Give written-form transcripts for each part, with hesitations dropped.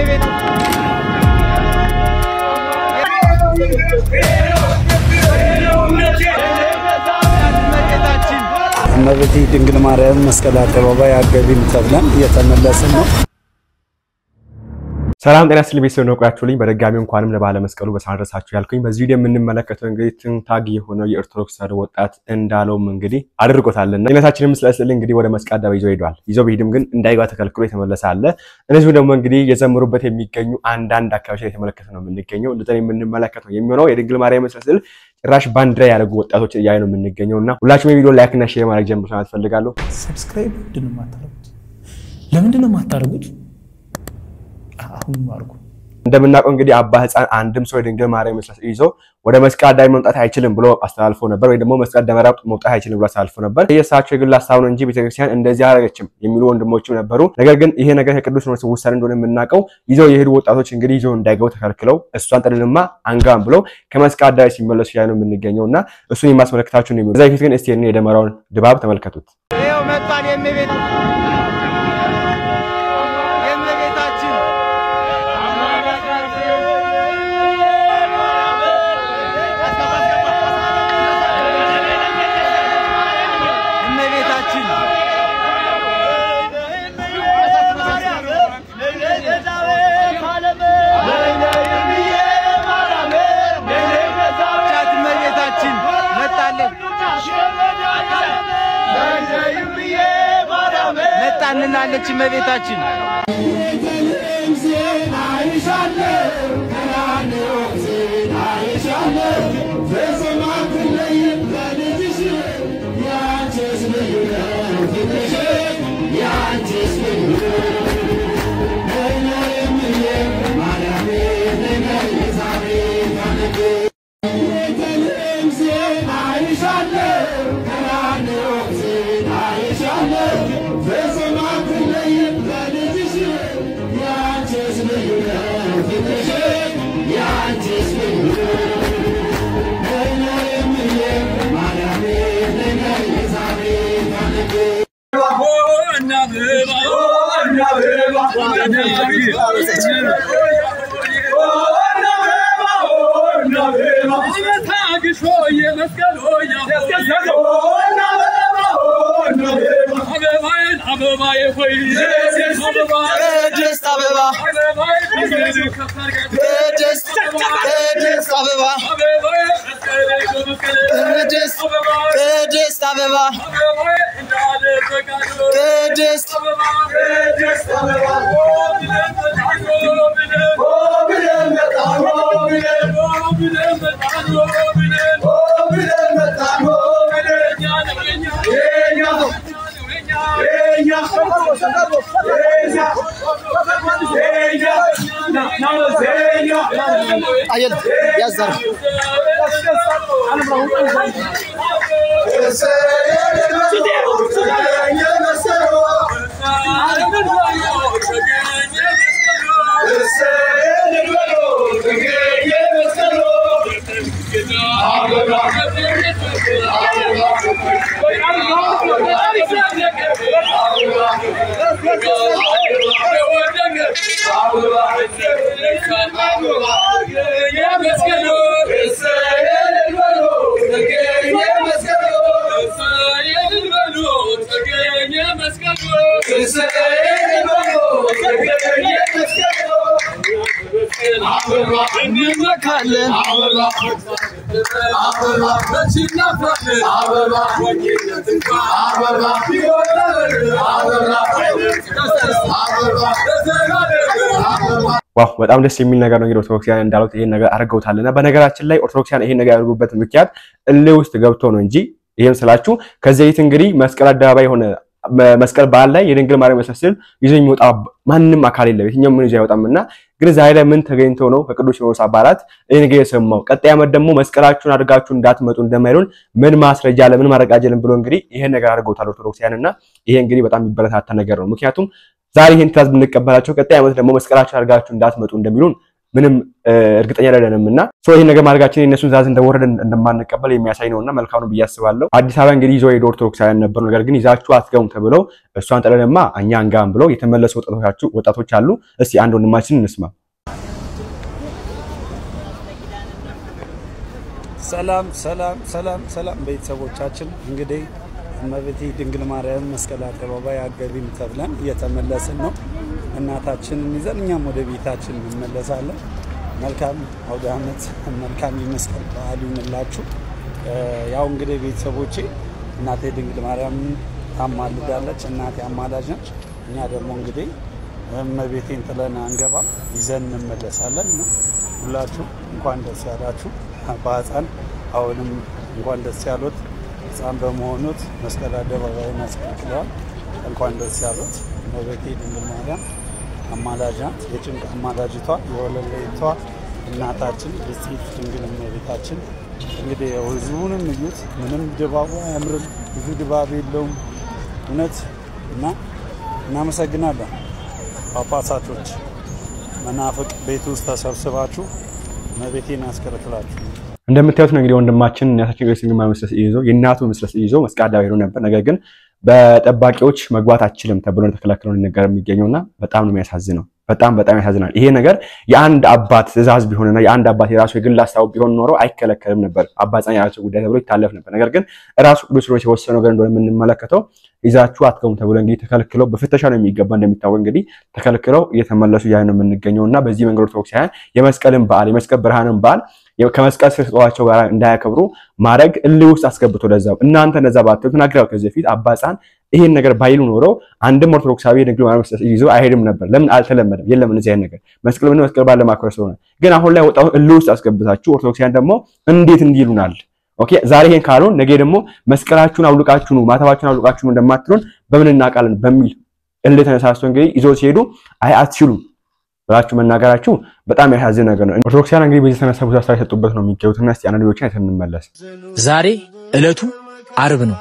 የመቤት እመቤቴ ድንግል ማርያም መስቀል አደባባይ አገቢም ተብለን እየተመለስን ነው። ሰላም ጤና ይስጥልኝ ቤተሰብ ነው ቆያችሁልኝ በደጋሚ እንኳንም ለባለ መስቀሉ በሳንረሳችሁ ያልኩኝ በዚህ ቪዲዮ የምንመለከተው እንግዲህ ትንታግ የሆነው የኦርቶዶክስ ተዋሕዶ ወጣት እንዳለውም እንግዲህ አድርጎታልና እነታችንም ስለስልኝ እንግዲህ ወደ መስቀል አደባባይ ይዘው ቢሄድም ግን እንዳይጓ ተከልክሎ የተመለሰ አለ። እነዚህ ደግሞ እንግዲህ የዘምሩበት የሚገኙ አንዳንድ አካባቢዎች ላይ የተመለከተ ነው የምንገኘው። እንደዚህ የምንመለከተው የሚሆነው የድንግል ማርያም መስቀል ጭራሽ ባንዲራ ያደረጉ ወጣቶች እያዩ ነው የምንገኘውና ሁላችሁም የቪዲዮ ላይክ እና ሼር ማድረግ ጀምሩ ማለት ፈልጋለሁ። ሰብስክራይብ ለምንድን ነው የማታደርጉት? አሁን ማርኩ እንደምናውቀው እንግዲህ አባ ሕፃን አንድም ሰው የድንግል ማርያም መስቀል ይዞ ወደ መስቀል አደባባይ መምጣት አይችልም ብሎ አስተላልፎ ነበር ወይ ደግሞ መስቀል ደመራ መውጣት አይችልም ብሎ አስተላልፎ ነበር። የእሳቸው የግል ሐሳብ ነው እንጂ ቤተክርስቲያን እንደዚህ አደረገችም የሚሉ ወንድሞችም ነበሩ። ነገር ግን ይሄ ነገር የቅዱስ ሲኖዶስ ውሳኔ እንደሆነ የምናውቀው ይዘው የሄዱ ወጣቶች እንግዲህ ይዘው እንዳይገቡ ተከልክለው እሷን ጥልልማ አንጋም ብለው ከመስቀል አደባባይ ሲመለሱ ያለው የምንገኘውና እሱን የማስመለከታችሁ ነው። ከዛ በፊት ግን እስቲ የደመራውን ድባብ ተመልከቱት። ይሄው መጣን የመቤት መጣንናለች እመቤታችን አየል ያዘር ዋው በጣም ደስ የሚል ነገር ነው። እንግዲህ ኦርቶዶክሳውያን እንዳሉት ይሄን ነገር አድርገውታልና በነገራችን ላይ ኦርቶዶክሳውያን ይሄን ነገር ያደርጉበት ምክንያት እልህ ውስጥ ገብቶ ነው እንጂ ይሄን ስላችሁ ከዚህ እንግዲህ መስቀል አደባባይ ሆነ መስቀል በዓል ላይ የድንግል ማርያም መስቀል ይዞ የሚወጣ ማንንም አካል የለም። የትኛው ምን ይዞ ያወጣምና ግን ዛሬ ላይ ምን ተገኝቶ ነው ከቅዱስ ሲኖዶስ አባላት ይሄ ነገር የሰማው? ቀጣይ ዓመት ደግሞ መስቀላችሁን አድርጋችሁ እንዳትመጡ እንደማይሉን ምን ማስረጃ ለምን ማረጋጀልን ብሎ እንግዲህ ይሄን ነገር አድርገውታል ኦርቶዶክሳውያንና ይሄ እንግዲህ በጣም የሚበረታታ ነገር ነው። ምክንያቱም ዛሬ ይሄን ትእዛዝ ብንቀበላቸው ቀጣይ ዓመት ደግሞ መስቀላችሁን አድርጋችሁ እንዳትመጡ እንደሚሉን ምንም እርግጠኛ አይደለንምና ይሄን ነገር ማድረጋችን የነሱን ትዕዛዝ እንደወረደ እንደማንቀበል የሚያሳይ ነውና መልካም ነው ብያስባለሁ። አዲስ አበባ እንግዲህ ይዘው የሄዱ ኦርቶዶክሳውያን ነበሩ። ነገር ግን ይዛችሁ አትገቡም ተብለው እሷን ጠለለማ እኛ አንጋም ብለው የተመለሱ ወጣቶች አሉ። እስቲ አንድ ወንድማችን እንስማ። ሰላም ሰላም ሰላም ሰላም ቤተሰቦቻችን እንግዲህ እመቤቴ ድንግል ማርያም መስቀል አደባባይ አገቢም ተብለን እየተመለስን ነው። እናታችንን ይዘን እኛም ወደ ቤታችን እንመለሳለን። መልካም አውደ ዓመት መልካም መስቀል በዓል ይሁንላችሁ። ያው እንግዲህ ቤተሰቦቼ እናቴ ድንግል ማርያም ታማልዳለች፣ እናቴ አማላጅ ነች። እኛ ደግሞ እንግዲህ እመቤቴን ጥለን አንገባ ይዘን እንመለሳለን። ሁላችሁ እንኳን ደስ ያላችሁ። ባጻን አሁንም እንኳን ደስ ያሉት ህፃን በመሆኑት መስቀል አደባባይ መስቀል እንኳን ደስ ያሉት። እመቤቴ ድንግል ማርያም አማላጅ ናት። የጭንቅ አማላጅቷ የወለላይቷ እናታችን ብጽዕት ድንግል እመቤታችን እንግዲህ ህዝቡንም እዩት። ምንም ድባቡ አያምርም፣ ብዙ ድባብ የለውም እውነት እና እናመሰግናለን። ጳጳሳቶች መናፍቅ ቤት ውስጥ ተሰብስባችሁ እመቤቴን አስከረክላችሁ እንደምታዩት ነው እንግዲህ ወንድማችን እናታችን ቅድስት ድንግል ማርያም መስቀል ይዞ የእናቱ መስቀል ይዞ መስቀል አደባባይ ሄዶ ነበር። ነገር ግን በጠባቂዎች መግባት አችልም ተብሎ ተከለከለው ነገር የሚገኘውና በጣም ነው የሚያሳዝነው። በጣም ያሳዝናል። ይሄ ነገር የአንድ አባት ትዕዛዝ ቢሆንና የአንድ አባት የራሱ የግል ሐሳብ ቢሆን ኖሮ አይከለከልም ነበር። አባጻን ያራሱ ጉዳይ ተብሎ ይታለፍ ነበር። ነገር ግን ራሱ ቅዱስ ሲኖዶስ የወሰነው ነገር እንደሆነ የምንመለከተው ይዛችሁ አትገቡም ተብሎ እንግዲህ ተከልክለው በፍተሻ ነው የሚገባ እንደሚታወቅ እንግዲህ ተከልክለው እየተመለሱ ያይ ነው የምንገኘውና በዚህ መንገድ ኦርቶዶክሳውያን የመስቀልን በዓል የመስቀል ብርሃንን በዓል ከመስቀል ስርዓታቸው ጋር እንዳያከብሩ ማድረግ እልህ ውስጥ አስገብቶ ለዛው እናንተ እንደዛ ባትሉ ተናግረው ከዚህ በፊት አባጻን ይሄን ነገር ባይሉ ኖሮ አንድም ኦርቶዶክሳዊ ድንግል ማርያም መስቀል ይዞ አይሄድም ነበር። ለምን አልተለመደም? የለም እዚህ አይነት ነገር መስቀል ባለ ማክበር ስለሆነ። ግን አሁን ላይ ወጣው እልህ ውስጥ አስገብታችሁ ኦርቶዶክሳውያን ደግሞ እንዴት እንዲሉናል? ኦኬ ዛሬ ይሄን ካሉን ነገ ደግሞ መስቀላችሁን አውልቃችሁ ነው ማተባችሁን አውልቃችሁ ነው እንደማትሉን በምን እናቃለን በሚል እልህ ተነሳስቶ እንግዲህ ይዞ ሲሄዱ አይ አትችሉም ብላችሁ መናገራችሁ በጣም ያሳዝን ነገር ነው። ኦርቶዶክሳውያን እንግዲህ በዚህ ተነሳ ብዙ አስተያየት ሰጡበት ነው የሚገኙትና እስቲ አንዳንዶችን አይተን እንመለስ። ዛሬ እለቱ ዓርብ ነው።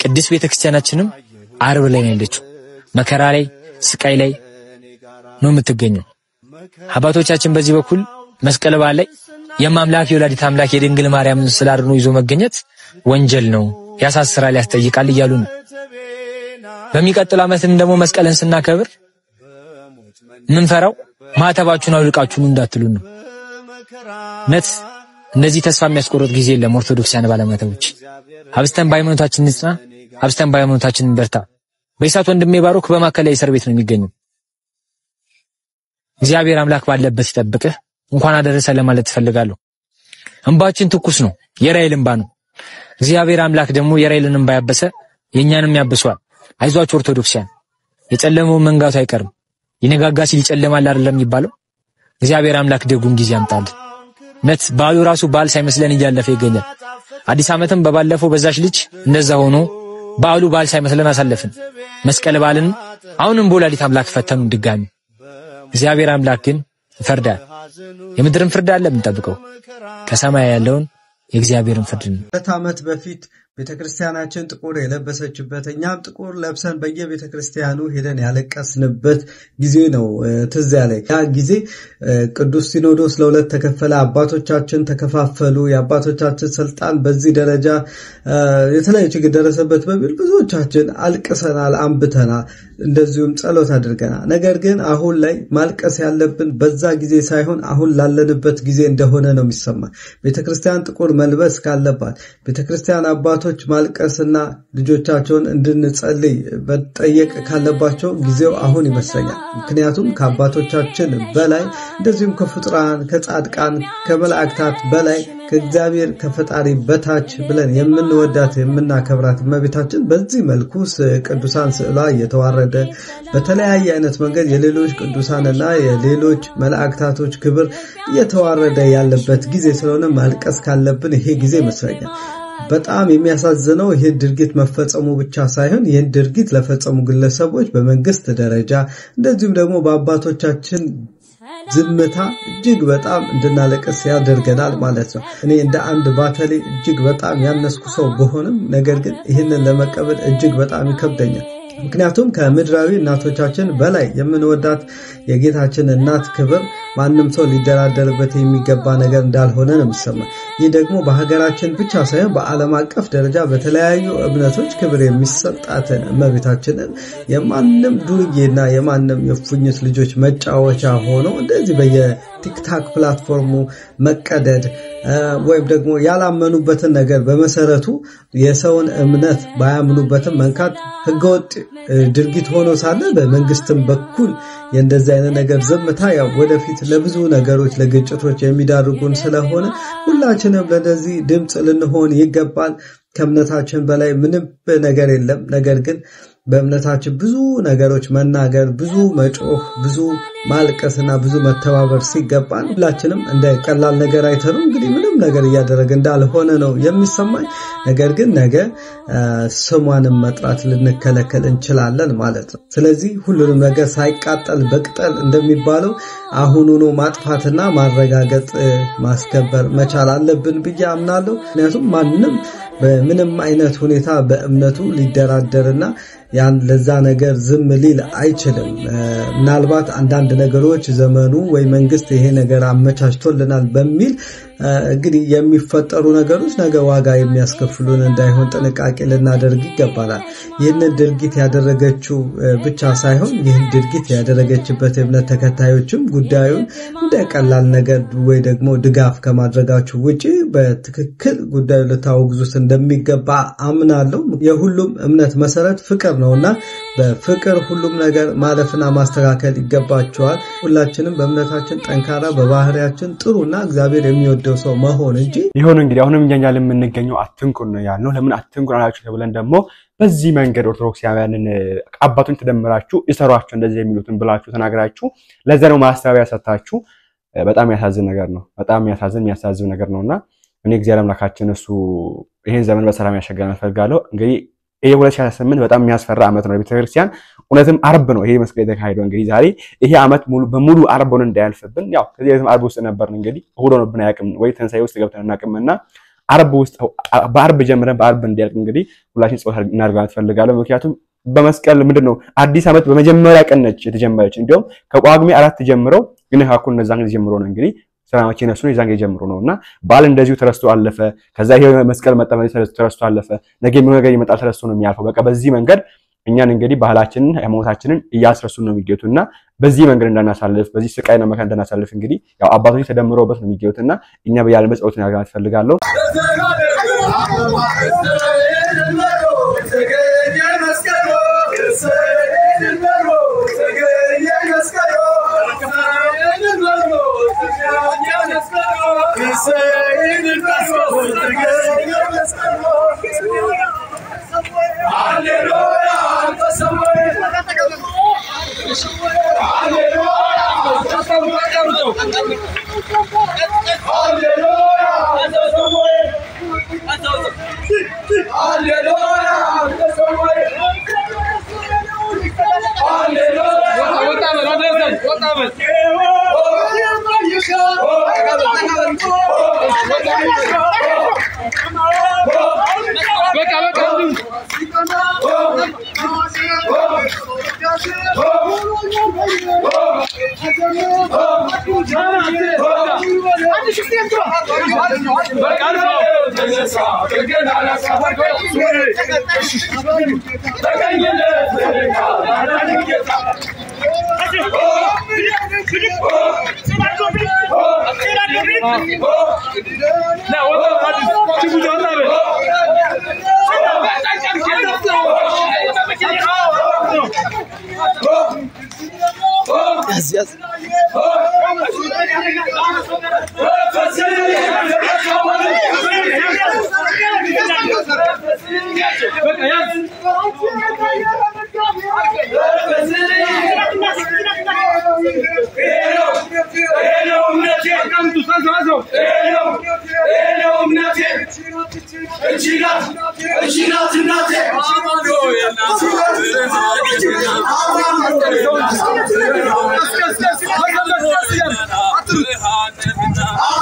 ቅድስት ቤተክርስቲያናችንም ዓርብ ላይ ነው ያለችው። መከራ ላይ ስቃይ ላይ ነው የምትገኘው። አባቶቻችን በዚህ በኩል መስቀል በዓል ላይ የማምላክ የወላዲት አምላክ የድንግል ማርያም ስላድኖ ይዞ መገኘት ወንጀል ነው፣ ያሳስራል፣ ያስጠይቃል እያሉ ነው። በሚቀጥለው ዓመትም ደግሞ መስቀልን ስናከብር ምን ፈራው ማተባችሁን አውልቃችሁ እንዳትሉ ነው። ነት እንደዚህ ተስፋ የሚያስቆርጥ ጊዜ የለም። ኦርቶዶክሳውያን ባለማተቦች አብስተን በሃይማኖታችን ንጽና፣ አብስተን በሃይማኖታችን እንበርታ። በኢሳት ወንድሜ ባሮክ በማከላይ እስር ቤት ነው የሚገኘው። እግዚአብሔር አምላክ ባለበት ይጠብቅህ። እንኳን አደረሰ ለማለት ፈልጋለሁ። እንባችን ትኩስ ነው፣ የራይል እንባ ነው። እግዚአብሔር አምላክ ደግሞ የራይልን እንባ ያበሰ የኛንም ያብሷል። አይዟችሁ ኦርቶዶክሳውያን፣ የጨለመው መንጋቱ አይቀርም። ይነጋጋ ሲል ይጨለማል አይደለም የሚባለው። እግዚአብሔር አምላክ ደጉን ጊዜ ያምጣል። ነት ባሉ ራሱ ባል ሳይመስለን እያለፈ ይገኛል። አዲስ ዓመትም በባለፈው በዛሽ ልጅ እንደዛ ሆኖ ባሉ ባል ሳይመስለን አሳለፍን። መስቀል ባልን አሁንም በወላዲት አምላክ ፈተኑ ድጋሚ። እግዚአብሔር አምላክ ግን ይፈርዳል። የምድርን ፍርድ አለ የምንጠብቀው ከሰማይ ያለውን የእግዚአብሔርን ፍርድ ነው። ዓመት በፊት ቤተክርስቲያናችን ጥቁር የለበሰችበት እኛም ጥቁር ለብሰን በየቤተክርስቲያኑ ሄደን ያለቀስንበት ጊዜ ነው ትዝ ያለኝ። ያ ጊዜ ቅዱስ ሲኖዶስ ለሁለት ተከፈለ፣ አባቶቻችን ተከፋፈሉ። የአባቶቻችን ስልጣን በዚህ ደረጃ የተለያየ ችግር ደረሰበት በሚል ብዙዎቻችን አልቅሰናል፣ አንብተናል፣ እንደዚሁም ጸሎት አድርገናል። ነገር ግን አሁን ላይ ማልቀስ ያለብን በዛ ጊዜ ሳይሆን አሁን ላለንበት ጊዜ እንደሆነ ነው የሚሰማኝ። ቤተክርስቲያን ጥቁር መልበስ ካለባት ቤተክርስቲያን አባቶች ማልቀስና ልጆቻቸውን እንድንጸልይ በጠየቅ ካለባቸው ጊዜው አሁን ይመስለኛል። ምክንያቱም ከአባቶቻችን በላይ እንደዚሁም ከፍጡራን ከጻድቃን ከመላእክታት በላይ ከእግዚአብሔር ከፈጣሪ በታች ብለን የምንወዳት የምናከብራት እመቤታችን በዚህ መልኩ ቅዱሳን ስዕሏ እየተዋረደ በተለያየ አይነት መንገድ የሌሎች ቅዱሳንና የሌሎች መላእክታቶች ክብር እየተዋረደ ያለበት ጊዜ ስለሆነ ማልቀስ ካለብን ይሄ ጊዜ ይመስለኛል። በጣም የሚያሳዝነው ይሄ ድርጊት መፈጸሙ ብቻ ሳይሆን ይሄን ድርጊት ለፈጸሙ ግለሰቦች በመንግስት ደረጃ እንደዚሁም ደግሞ በአባቶቻችን ዝምታ እጅግ በጣም እንድናለቅስ ያደርገናል ማለት ነው። እኔ እንደ አንድ ባተሌ እጅግ በጣም ያነስኩ ሰው በሆንም ነገር ግን ይሄንን ለመቀበል እጅግ በጣም ይከብደኛል። ምክንያቱም ከምድራዊ እናቶቻችን በላይ የምንወዳት የጌታችን እናት ክብር ማንም ሰው ሊደራደርበት የሚገባ ነገር እንዳልሆነ ነው የሚሰማው። ይህ ደግሞ በሀገራችን ብቻ ሳይሆን በዓለም አቀፍ ደረጃ በተለያዩ እምነቶች ክብር የሚሰጣትን እመቤታችንን የማንም ዱርዬና የማንም የፉኝት ልጆች መጫወቻ ሆኖ እንደዚህ በየቲክታክ ፕላትፎርሙ መቀደድ ወይም ደግሞ ያላመኑበትን ነገር በመሰረቱ የሰውን እምነት ባያምኑበትም መንካት ህገወጥ ድርጊት ሆኖ ሳለ በመንግስትም በኩል የእንደዚህ አይነት ነገር ዝምታ ያው ወደፊት ለብዙ ነገሮች ለግጭቶች የሚዳርጉን ስለሆነ ሁላችንም ለዚህ ድምጽ ልንሆን ይገባል። ከእምነታችን በላይ ምንም ነገር የለም። ነገር ግን በእምነታችን ብዙ ነገሮች መናገር፣ ብዙ መጮህ፣ ብዙ ማልቀስና ብዙ መተባበር ሲገባን ሁላችንም እንደ ቀላል ነገር አይተሩ እንግዲህ ምንም ነገር እያደረገ እንዳልሆነ ነው የሚሰማኝ። ነገር ግን ነገ ስሟንም መጥራት ልንከለከል እንችላለን ማለት ነው። ስለዚህ ሁሉንም ነገር ሳይቃጠል በቅጠል እንደሚባለው አሁኑኑ ማጥፋትና ማረጋገጥ ማስከበር መቻል አለብን ብዬ አምናለሁ። ምክንያቱም ማንም በምንም አይነት ሁኔታ በእምነቱ ሊደራደርና ያን ለዛ ነገር ዝም ሊል አይችልም። ምናልባት አንዳንድ ነገሮች ዘመኑ ወይ መንግስት ይሄ ነገር አመቻችቶልናል በሚል እንግዲህ የሚፈጠሩ ነገሮች ነገ ዋጋ የሚያስከፍሉን እንዳይሆን ጥንቃቄ ልናደርግ ይገባል። ይህንን ድርጊት ያደረገችው ብቻ ሳይሆን ይህን ድርጊት ያደረገችበት የእምነት ተከታዮችም ጉዳዩን እንደ ቀላል ነገር ወይ ደግሞ ድጋፍ ከማድረጋችሁ ውጪ በትክክል ጉዳዩ ልታወግዙት እንደሚገባ አምናለሁ። የሁሉም እምነት መሰረት ፍቅር ነውና በፍቅር ሁሉም ነገር ማለፍና ማስተካከል ይገባቸዋል። ሁላችንም በእምነታችን ጠንካራ በባህሪያችን ጥሩና እግዚአብሔር የሚወደው ሰው መሆን እንጂ ይሁን እንግዲህ አሁንም እኛኛ ለምንገኘው አትንኩን ነው ያልነው። ለምን አትንኩን አላችሁ ተብለን ደግሞ በዚህ መንገድ ኦርቶዶክሳውያንን አባቶች ተደምራችሁ ይሰሯቸው እንደዚህ የሚሉትን ብላችሁ ተናግራችሁ ለዛ ነው ማስተባበያ ሰጣችሁ። በጣም ያሳዝን ነገር ነው። በጣም የሚያሳዝን ነገር ነውና እኔ እግዚአብሔር አምላካችን እሱ ይሄን ዘመን በሰላም ያሸጋግረን ፈልጋለሁ። እንግዲህ ይሄ 2018 በጣም የሚያስፈራ አመት ነው ለቤተክርስቲያን። እውነትም አርብ ነው ይሄ መስቀል የተካሄደው። እንግዲህ ዛሬ ይሄ አመት በሙሉ አርብ ሆኖ እንዳያልፍብን ያው ከዚህ በፊት አርብ ውስጥ ነበርን እንግዲህ እሁድ ሆኖብን አያውቅም ወይ ትንሳኤ ውስጥ ገብተን እናውቅምና አርብ ውስጥ በአርብ ጀምረን በአርብ እንዲያልቅ እንግዲህ ሁላችን ጸሎት እናድርጋለን ፈልጋለሁ። ምክንያቱም በመስቀል ምንድነው አዲስ አመት በመጀመሪያ ቀን ነች የተጀመረች። እንዲያውም ከጳጉሜ 4 ጀምረው ግን ሀኩን እነዛን ጀምሮ ነው እንግዲህ ሰላማችን ነሱን ይዛን ጀምሮ ነውና ባል እንደዚሁ ተረስቶ አለፈ። ከዛ ይሄ መስቀል መጠመቅ ተረስቶ አለፈ። ነገ ምን ነገር ይመጣል ተረስቶ ነው የሚያልፈው። በቃ በዚህ መንገድ እኛን እንግዲህ ባህላችንን ሃይማኖታችንን እያስረሱን ነው የሚገቱና በዚህ መንገድ እንዳናሳልፍ በዚህ ስቃይና መከራ እንዳናሳልፍ እንግዲህ ያው አባቶች ተደምሮበት ነው የሚገቱና እኛ በያለበት ጸሎት እናደርጋለን ፈልጋለሁ። Yes.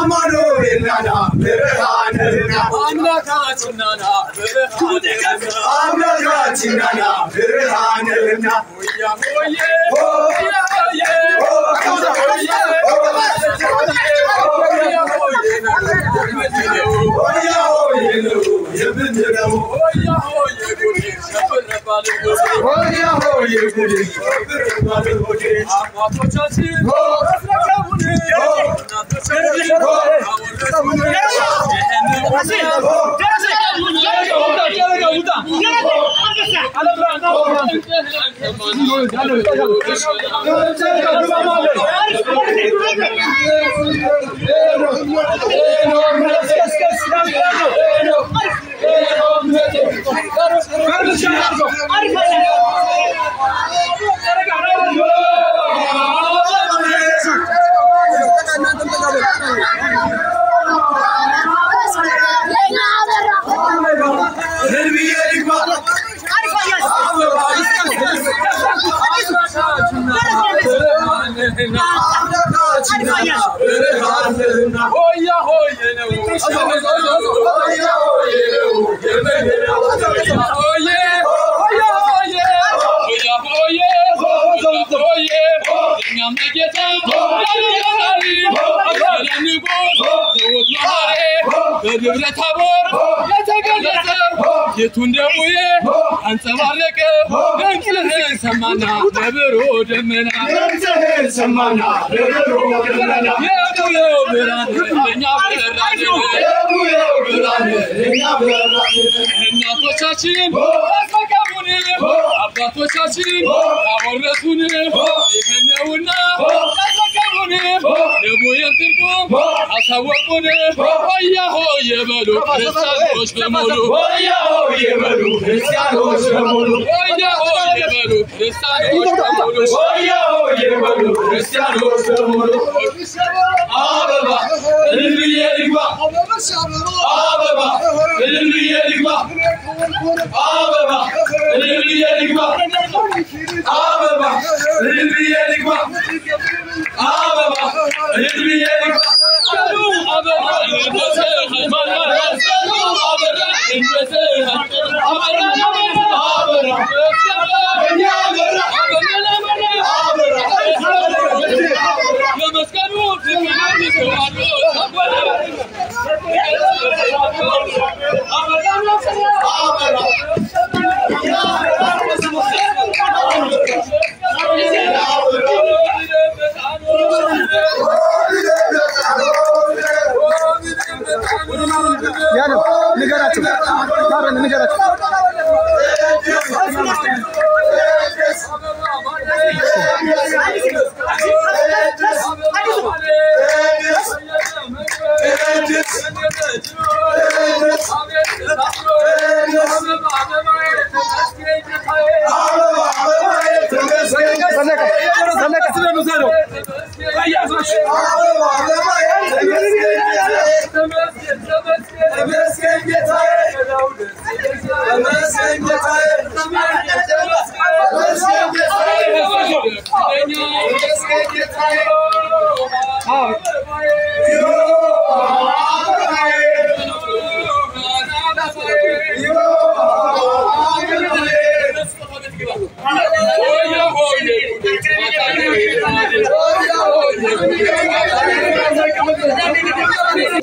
Amano,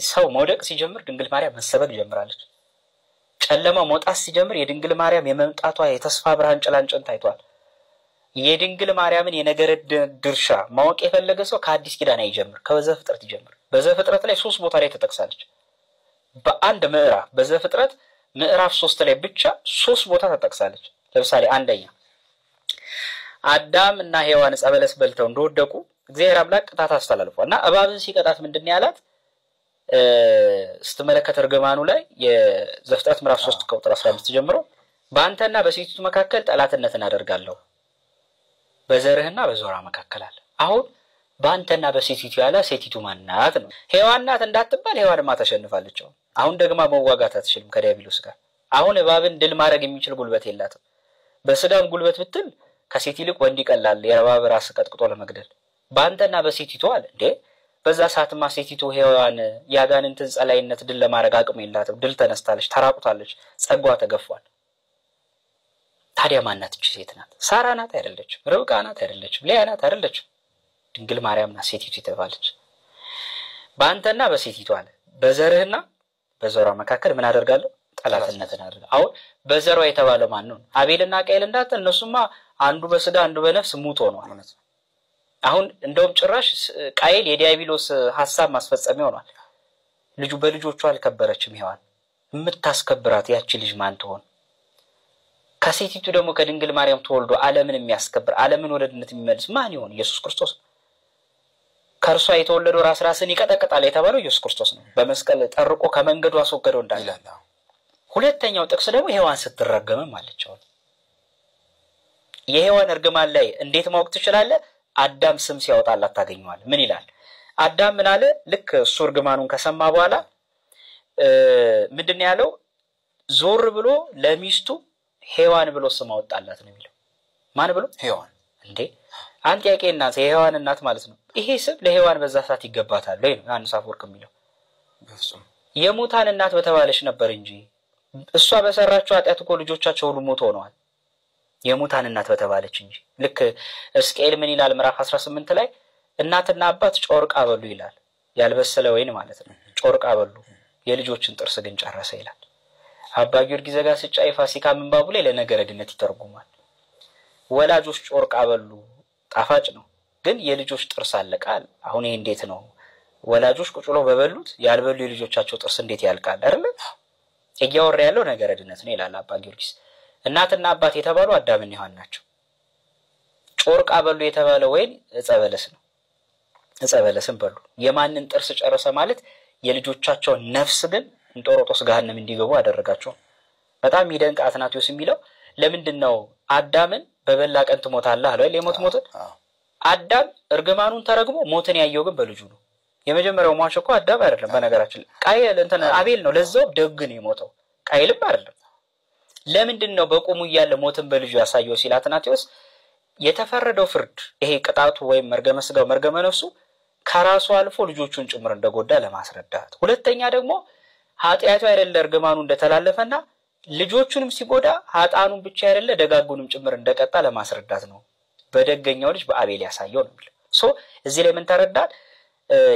ሰው መውደቅ ሲጀምር ድንግል ማርያም መሰበክ ጀምራለች። ጨለማ መውጣት ሲጀምር የድንግል ማርያም የመምጣቷ የተስፋ ብርሃን ጭላንጭል ታይቷል። የድንግል ማርያምን የነገረ ድርሻ ማወቅ የፈለገ ሰው ከአዲስ ኪዳን አይጀምር፣ ከዘፍጥረት ይጀምር። በዘፍጥረት ላይ 3 ቦታ ላይ ተጠቅሳለች። በአንድ ምዕራፍ በዘፍጥረት ምዕራፍ 3 ላይ ብቻ 3 ቦታ ተጠቅሳለች። ለምሳሌ አንደኛ አዳም እና ሔዋን ዕፀ በለስ በልተው እንደወደቁ እግዚአብሔር አምላክ ቅጣት አስተላልፏልና እባብን ሲቀጣት ምንድነው ያላት? ስትመለከት እርግማኑ ላይ የዘፍጥረት ምዕራፍ 3 ቁጥር 15 ጀምሮ በአንተና በሴቲቱ መካከል ጠላትነትን አደርጋለሁ፣ በዘርህና በዘሯ መካከል አለ። አሁን በአንተና በሴቲቱ ያለ ሴቲቱ ማናት ነው? ሔዋን ናት እንዳትባል ሔዋንማ ተሸንፋለች። አሁን ደግማ መዋጋት አትችልም ከዲያብሎስ ጋር። አሁን እባብን ድል ማድረግ የሚችል ጉልበት የላትም። በስጋም ጉልበት ብትል ከሴት ይልቅ ወንድ ይቀላል የእባብ ራስ ቀጥቅጦ ለመግደል። በአንተና በሴቲቱ አለ እንዴ በዛ ሰዓትማ ሴቲቱ ሔዋን ያጋንንትን ጸላይነት ድል ለማድረግ አቅም የላትም። ድል ተነስታለች፣ ተራቁታለች፣ ጸጋዋ ተገፏል። ታዲያ ማናት እቺ ሴት ናት? ሳራ ናት አይደለችም? ርብቃ ናት አይደለችም? ሊያ ናት አይደለችም? ድንግል ማርያም ናት ሴቲቱ የተባለች። በአንተና በሴቲቱ አለ በዘርህና በዘሯ መካከል ምን አደርጋለሁ? ጠላትነትን አደርጋለሁ። አሁን በዘሯ የተባለው ማን ነው? አቤልና ቃየል እንዳት እነሱማ አንዱ በስጋ አንዱ በነፍስ ሙት ሆነዋል ማለት ነው። አሁን እንደውም ጭራሽ ቃየል የዲያብሎስ ሐሳብ ማስፈጸሚያ ሆኗል። ልጁ በልጆቹ አልከበረችም ሔዋን። የምታስከብራት ያቺ ልጅ ማን ትሆን? ከሴቲቱ ደግሞ ከድንግል ማርያም ተወልዶ ዓለምን የሚያስከብር ዓለምን ወደ ድነት የሚመልስ ማን ይሆን? ኢየሱስ ክርስቶስ። ከእርሷ የተወለደው ራስን ይቀጠቅጣል የተባለው ኢየሱስ ክርስቶስ ነው። በመስቀል ጠርቆ ከመንገዱ አስወገደው እንዳለ። ሁለተኛው ጥቅስ ደግሞ ሔዋን ስትረገም አለችው። የሔዋን እርግማን ላይ እንዴት ማወቅ ትችላለህ? አዳም ስም ሲያወጣላት ታገኘዋል። ምን ይላል? አዳም ምን አለ? ልክ እሱ እርግማኑን ከሰማ በኋላ ምንድነው ያለው? ዞር ብሎ ለሚስቱ ሔዋን ብሎ ስም አወጣላት ነው የሚለው። ማን ብሎ? ሔዋን። እንዴ አንተ ያቄና የሔዋን እናት ማለት ነው። ይሄ ስም ለሔዋን በዛ ሰዓት ይገባታል ወይ ነው ዮሐንስ አፈወርቅ የሚለው። በፍጹም የሙታን እናት በተባለች ነበር እንጂ እሷ በሰራቸው ኃጢአት እኮ ልጆቻቸው ሁሉ ሞት ሆነዋል። የሙታን እናት በተባለች እንጂ። ልክ ሕዝቅኤል ምን ይላል? ምዕራፍ 18 ላይ እናትና አባት ጮርቃ በሉ ይላል። ያልበሰለ ወይን ማለት ነው። ጮርቃ በሉ የልጆችን ጥርስ ግን ጨረሰ ይላል። አባ ጊዮርጊስ ዘጋስጫ የፋሲካ ምንባቡ ላይ ለነገረ ድነት ይተርጉማል። ወላጆች ጮርቃ በሉ ጣፋጭ ነው፣ ግን የልጆች ጥርስ አለቃል። አሁን ይሄ እንዴት ነው? ወላጆች ቁጭ ብለው በበሉት ያልበሉ የልጆቻቸው ጥርስ እንዴት ያልቃል አይደል? እያወራ ያለው ነገረ ድነት ነው ይላል አባ ጊዮርጊስ። እናትና አባት የተባሉ አዳምና ሔዋን ናቸው። ጮርቃ በሉ የተባለው ወይን ዕፀ በለስ ነው። ዕፀ በለስን በሉ። የማንን ጥርስ ጨረሰ ማለት? የልጆቻቸው ነፍስ ግን እንጦሮጦስ ገሃነም እንዲገቡ አደረጋቸው። በጣም ይደንቅ አትናቴዎስ የሚለው ለምንድነው አዳምን በበላ ቀን ትሞታለህ አለ ለሞት ሞት? አዳም እርግማኑን ተረግሞ ሞትን ያየው ግን በልጁ ነው። የመጀመሪያው ሟች እኮ አዳም አይደለም። በነገራችን ቃየል እንትን አቤል ነው። ለዛው ደግ ነው የሞተው፣ ቃየልም አይደለም። ለምንድነው በቁሙ ያለ ሞትን በልጁ ያሳየው ሲል አትናቴዎስ የተፈረደው ፍርድ ይሄ ቅጣቱ ወይም መርገመ ስጋው መርገመ ነፍሱ ከራሱ አልፎ ልጆቹን ጭምር እንደጎዳ ለማስረዳት፣ ሁለተኛ ደግሞ ኃጢአቱ አይደለ እርግማኑ እንደተላለፈና ልጆቹንም ሲጎዳ ኃጣኑን ብቻ አይደለ ደጋጉንም ጭምር እንደቀጣ ለማስረዳት ነው። በደገኛው ልጅ በአቤል ያሳየው ነው የሚለው። እዚህ ላይ ምን ተረዳል?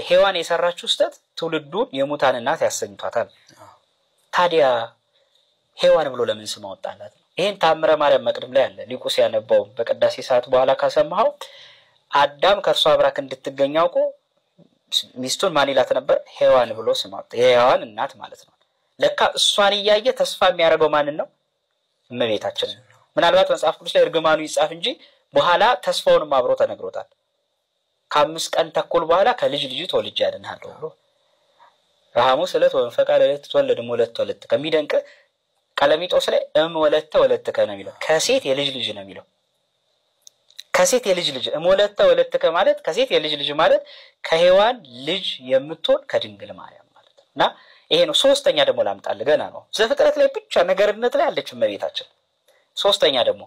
ሔዋን የሰራችው ስተት ትውልዱን የሙታን እናት ያሰኝቷታል። ታዲያ ሔዋን ብሎ ለምን ስም አወጣላት ነው? ይሄን ታምረ ማርያም መቅድም ላይ አለ። ሊቁ ሲያነባው በቅዳሴ ሰዓት በኋላ ካሰማው አዳም ከእርሷ አብራክ እንድትገኝ አውቆ ሚስቱን ማን ይላት ነበር? ሔዋን ብሎ ስም አወጣ። የሔዋን እናት ማለት ነው። ለካ እሷን እያየ ተስፋ የሚያደርገው ማንን ነው? እመቤታችን። ምናልባት መጽሐፍ ቅዱስ ላይ እርግማኑ ይጻፍ እንጂ በኋላ ተስፋውንም አብሮ ተነግሮታል። ከ5 ቀን ተኩል በኋላ ከልጅ ልጅ ተወልጄ ያድንሃለሁ ብሎ ሐሙስ ዕለት ወንፈቃ ለዕለት ተወለደ ሞለት ተወለተ ከሚደንቅ ቀለሚጦስ ላይ ወለተ ወለተ ነው የሚለው። ከሴት የልጅ ልጅ ነው የሚለው። ከሴት የልጅ ልጅ ሞለተ ወለተ ከማለት ከሴት የልጅ ልጅ ማለት ከሔዋን ልጅ የምትሆን ከድንግል ማርያም ማለት ነውና ይሄ ነው። ሶስተኛ ደግሞ ላምጣልህ ገና ነው። ዘፍጥረት ላይ ብቻ ነገርነት ላይ አለች እመቤታችን። ሶስተኛ ደግሞ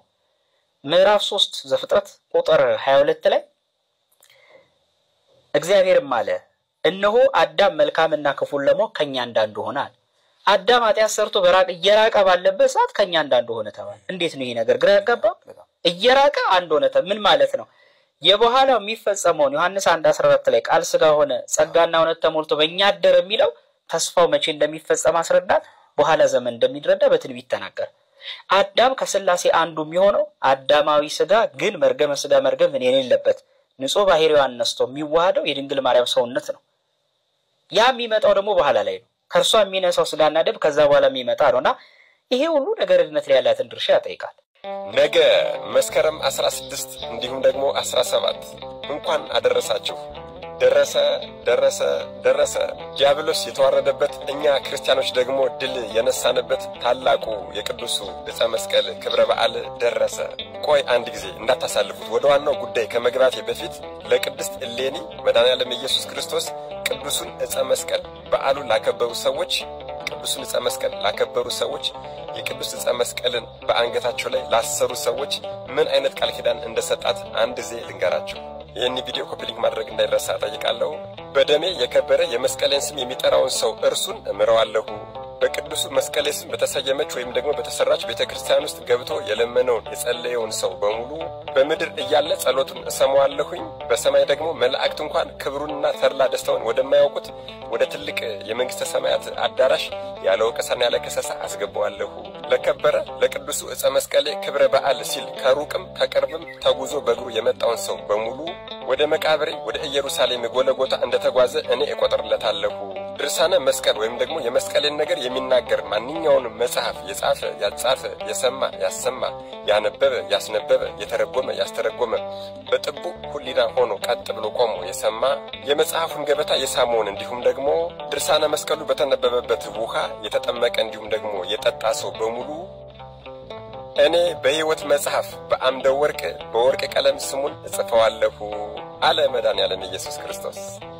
ምዕራፍ 3 ዘፍጥረት ቁጥር 22 ላይ እግዚአብሔርም አለ እነሆ አዳም መልካምና ክፉን ለማወቅ ከኛ እንዳንዱ ሆናል። አዳም ኃጢአት ሰርቶ እየራቀ ባለበት ሰዓት ከኛ እንዳንዱ ሆነ ተባለ። እንዴት ነው ይሄ ነገር? ግራ ያጋባ። እየራቀ አንድ ሆነ ምን ማለት ነው? የበኋላው የሚፈጸመው ዮሐንስ 1:14 ላይ ቃል ሥጋ ሆነ ጸጋና እውነት ተሞልቶ በእኛ አደረ የሚለው ተስፋው መቼ እንደሚፈጸም አስረዳት። በኋላ ዘመን እንደሚድረዳ በትንቢት ተናገረ። አዳም ከሥላሴ አንዱ የሚሆነው አዳማዊ ሥጋ ግን መርገመ ሥጋ መርገም የሌለበት ንጹህ ባህሪዋን ነስቶ የሚዋሃደው የድንግል ማርያም ሰውነት ነው። ያ የሚመጣው ደግሞ በኋላ ላይ ነው። ከርሷ የሚነሳው ሥጋና ደም ከዛ በኋላ የሚመጣ ነውና ይሄ ሁሉ ነገርነት ላይ ያላትን ድርሻ ያጠይቃል። ነገ መስከረም 16 እንዲሁም ደግሞ 17 እንኳን አደረሳችሁ። ደረሰ ዲያብሎስ የተዋረደበት እኛ ክርስቲያኖች ደግሞ ድል የነሳንበት ታላቁ የቅዱሱ ዕፀ መስቀል ክብረ በዓል ደረሰ። ቆይ አንድ ጊዜ እንዳታሳልፉት። ወደ ዋናው ጉዳይ ከመግባቴ በፊት ለቅድስት እሌኒ መድኃኔዓለም ኢየሱስ ክርስቶስ ቅዱሱን ዕፀ መስቀል በዓሉን ላከበሩ ሰዎች የቅዱስ ዕፀ መስቀልን በአንገታቸው ላይ ላሰሩ ሰዎች ምን አይነት ቃል ኪዳን እንደሰጣት አንድ ጊዜ ልንገራችሁ። ይህን ቪዲዮ ኮፒ ሊንክ ማድረግ እንዳይረሳ ጠይቃለሁ። በደሜ የከበረ የመስቀሌን ስም የሚጠራውን ሰው እርሱን እምረዋለሁ። በቅዱሱ መስቀሌ ስም በተሰየመች ወይም ደግሞ በተሰራች ቤተክርስቲያን ውስጥ ገብቶ የለመነውን የጸለየውን ሰው በሙሉ በምድር እያለ ጸሎቱን እሰማዋለሁኝ። በሰማይ ደግሞ መላእክት እንኳን ክብሩንና ተድላ ደስታውን ወደማያውቁት ወደ ትልቅ የመንግስተ ሰማያት አዳራሽ ያለ ወቀሳና ያለ ከሰሳ አስገባዋለሁ። ለከበረ ለቅዱሱ ዕፀ መስቀሌ ክብረ በዓል ሲል ከሩቅም ከቅርብም ተጉዞ በእግሩ የመጣውን ሰው በሙሉ ወደ መቃብሬ ወደ ኢየሩሳሌም ጎለጎታ እንደተጓዘ እኔ እቆጥርለታለሁ። ድርሳነ መስቀል ወይም ደግሞ የመስቀልን ነገር የሚናገር ማንኛውንም መጽሐፍ የጻፈ ያጻፈ የሰማ ያሰማ ያነበበ ያስነበበ የተረጎመ ያስተረጎመ በጥቡ ሁሊና ሆኖ ቀጥ ብሎ ቆሞ የሰማ የመጽሐፉን ገበታ የሳመውን እንዲሁም ደግሞ ድርሳነ መስቀሉ በተነበበበት ውሃ የተጠመቀ እንዲሁም ደግሞ የጠጣ ሰው በሙሉ እኔ በሕይወት መጽሐፍ በአምደ ወርቅ በወርቅ ቀለም ስሙን እጽፈዋለሁ አለ መድኃኔዓለም ኢየሱስ ክርስቶስ።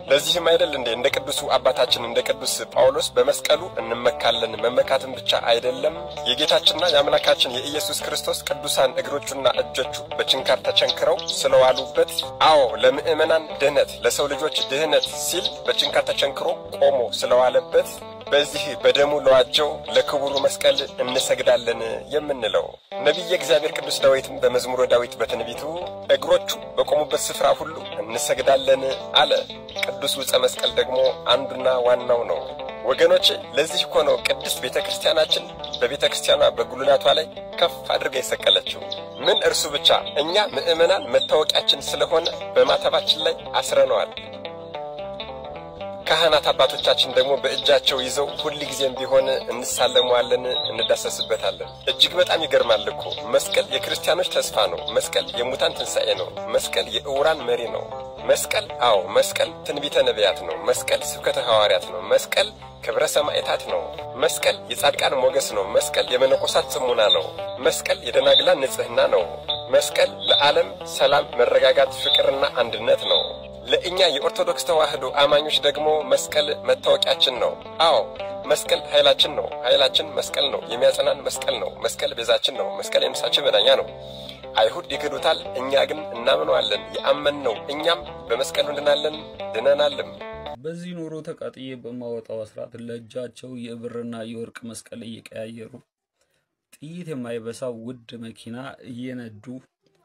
ለዚህም አይደል እንደ ቅዱሱ አባታችን እንደ ቅዱስ ጳውሎስ በመስቀሉ እንመካለን። መመካትን ብቻ አይደለም የጌታችንና የአምላካችን የኢየሱስ ክርስቶስ ቅዱሳን እግሮቹና እጆቹ በችንካር ተቸንክረው ስለዋሉበት፣ አዎ ለምእመናን ድህነት ለሰው ልጆች ድህነት ሲል በችንካር ተቸንክሮ ቆሞ ስለዋለበት በዚህ በደሙ ለዋጀው ለክቡሩ መስቀል እንሰግዳለን የምንለው ነቢየ እግዚአብሔር ቅዱስ ዳዊትም በመዝሙረ ዳዊት በትንቢቱ እግሮቹ በቆሙበት ስፍራ ሁሉ እንሰግዳለን አለ። ቅዱስ ዕፀ መስቀል ደግሞ አንዱና ዋናው ነው። ወገኖቼ ለዚህ እኮ ነው ቅድስት ቤተክርስቲያናችን በቤተክርስቲያኗ በጉልላቷ ላይ ከፍ አድርጋ የሰቀለችው። ምን እርሱ ብቻ እኛ ምእመናን መታወቂያችን ስለሆነ በማተባችን ላይ አስረነዋል። ካህናት አባቶቻችን ደግሞ በእጃቸው ይዘው ሁሉ ጊዜም ቢሆን እንሳለመዋለን፣ እንዳሰስበታለን። እጅግ በጣም ይገርማል እኮ መስቀል የክርስቲያኖች ተስፋ ነው። መስቀል የሙታን ትንሣኤ ነው። መስቀል የዕውራን መሪ ነው። መስቀል አዎ መስቀል ትንቢተ ነቢያት ነው። መስቀል ስብከተ ሐዋርያት ነው። መስቀል ክብረ ሰማዕታት ነው። መስቀል የጻድቃን ሞገስ ነው። መስቀል የመነኮሳት ጽሙና ነው። መስቀል የደናግላን ንጽህና ነው። መስቀል ለዓለም ሰላም፣ መረጋጋት፣ ፍቅርና አንድነት ነው። ለእኛ የኦርቶዶክስ ተዋህዶ አማኞች ደግሞ መስቀል መታወቂያችን ነው። አዎ መስቀል ኃይላችን ነው። ኃይላችን መስቀል ነው። የሚያጸናን መስቀል ነው። መስቀል ቤዛችን ነው። መስቀል የነፍሳችን መዳኛ ነው። አይሁድ ይክዱታል፣ እኛ ግን እናምነዋለን። ያመንነው እኛም በመስቀሉ እንድናለን ድነናልም። በዚህ ኑሮ ተቃጥዬ በማወጣው አስራት ለእጃቸው የብርና የወርቅ መስቀል እየቀያየሩ ጥይት የማይበሳው ውድ መኪና እየነዱ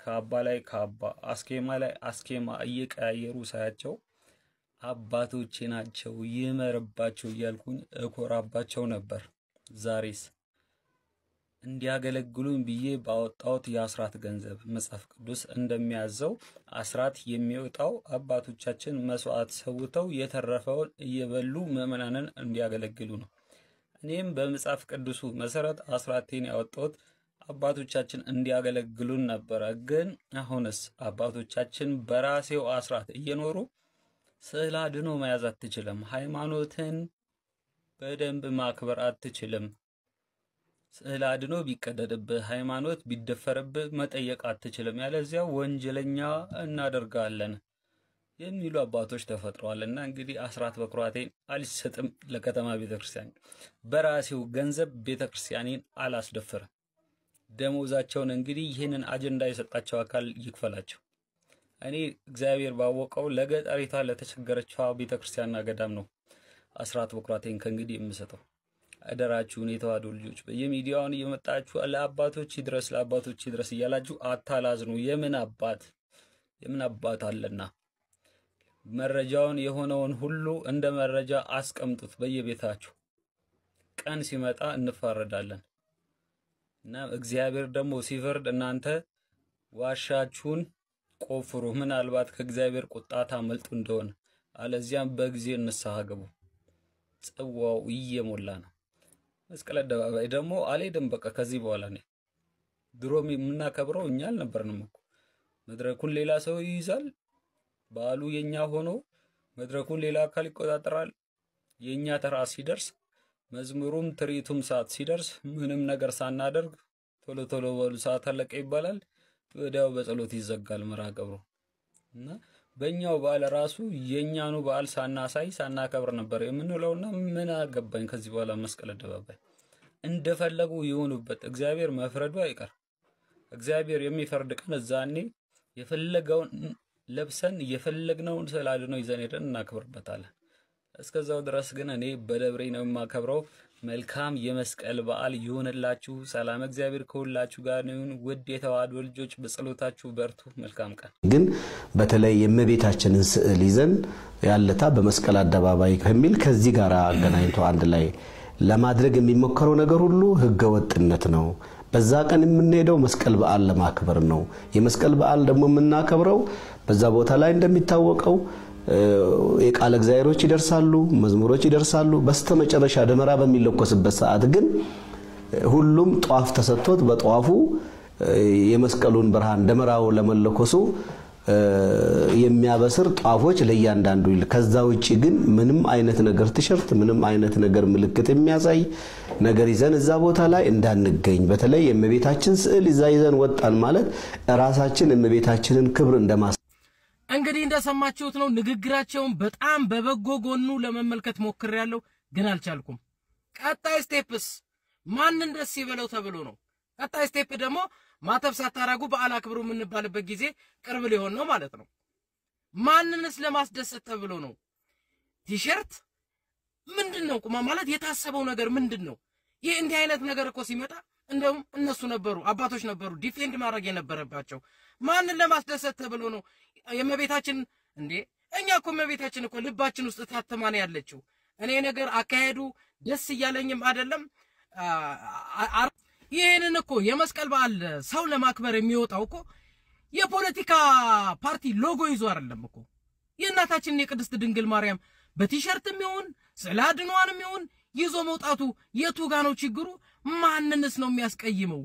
ከአባ ላይ ከአባ አስኬማ ላይ አስኬማ እየቀያየሩ ሳያቸው አባቶቼ ናቸው ይመርባቸው እያልኩኝ እኮራባቸው ነበር። ዛሬስ እንዲያገለግሉኝ ብዬ ባወጣሁት የአስራት ገንዘብ መጽሐፍ ቅዱስ እንደሚያዘው አስራት የሚወጣው አባቶቻችን መስዋዕት ሰውተው የተረፈውን እየበሉ ምዕመናንን እንዲያገለግሉ ነው። እኔም በመጽሐፍ ቅዱሱ መሰረት አስራቴን ያወጣሁት አባቶቻችን እንዲያገለግሉን ነበር። ግን አሁንስ አባቶቻችን በራሴው አስራት እየኖሩ ስዕል አድኖ መያዝ አትችልም። ሃይማኖትን በደንብ ማክበር አትችልም። ስዕል አድኖ ቢቀደድብህ ሃይማኖት ቢደፈርብህ መጠየቅ አትችልም። ያለዚያ ወንጀለኛ እናደርጋለን የሚሉ አባቶች ተፈጥረዋልና እንግዲህ አስራት በኩራቴን አልሰጥም ለከተማ ቤተክርስቲያን። በራሴው ገንዘብ ቤተክርስቲያኔን አላስደፍርም። ደሞዛቸውን እንግዲህ ይህንን አጀንዳ የሰጣቸው አካል ይክፈላቸው። እኔ እግዚአብሔር ባወቀው ለገጠሪቷ ለተቸገረችዋ ቤተክርስቲያንና ገዳም ነው አስራት በኩራቴን ከእንግዲህ የምሰጠው። አደራችሁን የተዋህዶ ልጆች በየሚዲያውን እየመጣችሁ ለአባቶች ይድረስ እያላችሁ አታላዝኑ። የምን አባት አለና መረጃውን የሆነውን ሁሉ እንደ መረጃ አስቀምጡት በየቤታችሁ። ቀን ሲመጣ እንፋረዳለን እና እግዚአብሔር ደግሞ ሲፈርድ እናንተ ዋሻችሁን ቆፍሩ፣ ምናልባት ከእግዚአብሔር ቁጣ ታመልጡ እንደሆነ። አለዚያም በጊዜ ንስሐ ግቡ። ጽዋው እየሞላ ነው። መስቀል አደባባይ ደግሞ አልሄድም። በቃ ከዚህ በኋላ ነው። ድሮም የምናከብረው እኛ አልነበርንም እኮ። መድረኩን ሌላ ሰው ይይዛል። በዓሉ የኛ ሆኖ መድረኩን ሌላ አካል ይቆጣጠራል። የኛ ተራ ሲደርስ መዝሙሩም ትርኢቱም ሰዓት ሲደርስ ምንም ነገር ሳናደርግ ቶሎ በሉ ሰዓት አለቀ ይባላል። ወዲያው በጸሎት ይዘጋል መርሐ ግብሩ እና በእኛው በዓል ራሱ የኛኑ በዓል ሳናከብር ነበር የምንለውና ምን አገባኝ ከዚህ በኋላ መስቀል አደባባይ እንደፈለጉ ይሆኑበት። እግዚአብሔር መፍረዱ አይቀር። እግዚአብሔር የሚፈርድ ቀን እዛኔ የፈለገውን ለብሰን የፈለግነውን ስዕል አድነው ይዘን ሄደን እናከብርበታለን። እስከዛው ድረስ ግን እኔ በደብሬ ነው የማከብረው። መልካም የመስቀል በዓል ይሁንላችሁ። ሰላም እግዚአብሔር ከሁላችሁ ጋር ይሁን። ውድ የተዋሕዶ ልጆች በጸሎታችሁ በርቱ። መልካም ቀን። ግን በተለይ የእመቤታችንን ስዕል ይዘን ያለታ በመስቀል አደባባይ ከሚል ከዚህ ጋር አገናኝቶ አንድ ላይ ለማድረግ የሚሞከረው ነገር ሁሉ ህገወጥነት ነው። በዛ ቀን የምንሄደው መስቀል በዓል ለማክበር ነው። የመስቀል በዓል ደግሞ የምናከብረው በዛ ቦታ ላይ እንደሚታወቀው የቃል እግዚአብሔሮች ይደርሳሉ፣ መዝሙሮች ይደርሳሉ። በስተመጨረሻ ደመራ በሚለኮስበት ሰዓት ግን ሁሉም ጧፍ ተሰጥቶት በጧፉ የመስቀሉን ብርሃን ደመራው ለመለኮሱ የሚያበስር ጧፎች ለእያንዳንዱ ከዛ ውጪ ግን ምንም አይነት ነገር ቲሸርት ምንም አይነት ነገር ምልክት የሚያሳይ ነገር ይዘን እዛ ቦታ ላይ እንዳንገኝ። በተለይ የእመቤታችን ስዕል ይዘን ወጣን ማለት ራሳችን የእመቤታችንን ክብር እንደማስ እንግዲህ እንደሰማችሁት ነው። ንግግራቸውን በጣም በበጎ ጎኑ ለመመልከት ሞክሬያለሁ ግን አልቻልኩም። ቀጣይ ስቴፕስ ማንን ደስ ይበለው ተብሎ ነው? ቀጣይ ስቴፕ ደግሞ ማተብ ሳታረጉ በዓል አክብሩ የምንባልበት ጊዜ ቅርብ ሊሆን ነው ማለት ነው። ማንንስ ለማስደሰት ተብሎ ነው? ቲሸርት ምንድነው? ቁማ ማለት የታሰበው ነገር ምንድነው? ይሄ እንዲህ አይነት ነገር እኮ ሲመጣ እንደውም እነሱ ነበሩ አባቶች ነበሩ ዲፌንድ ማድረግ የነበረባቸው። ማንን ለማስደሰት ተብሎ ነው? የእመቤታችን እንዴ እኛ እኮ እመቤታችን እኮ ልባችን ውስጥ ታተማን ያለችው። እኔ ነገር አካሄዱ ደስ እያለኝም አይደለም። ይሄንን እኮ የመስቀል በዓል ሰው ለማክበር የሚወጣው እኮ የፖለቲካ ፓርቲ ሎጎ ይዞ አይደለም እኮ። የእናታችን የቅድስት ድንግል ማርያም በቲሸርትም ይሁን ስላድኗንም ይሁን ይዞ መውጣቱ የቱ ጋር ነው ችግሩ? ማንንስ ነው የሚያስቀይመው?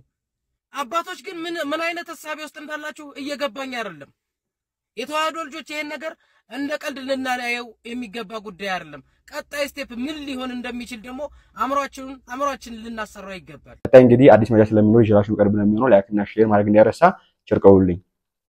አባቶች ግን ምን አይነት ሐሳብ ውስጥ እንዳላችሁ እየገባኝ አይደለም። የተዋሕዶ ልጆች ይሄን ነገር እንደ ቀልድ ልናያየው የሚገባ ጉዳይ አይደለም። ቀጣይ ስቴፕ ምን ሊሆን እንደሚችል ደግሞ አምሮአችን ልናሰራው ይገባል። ቀጣይ እንግዲህ አዲስ መረጃ ስለሚኖር ይዤላችሁ ቀርብ ነው የሚሆነው። ላይክ እና ሼር ማድረግ እንዳይረሳ። ቸር ቆዩልኝ።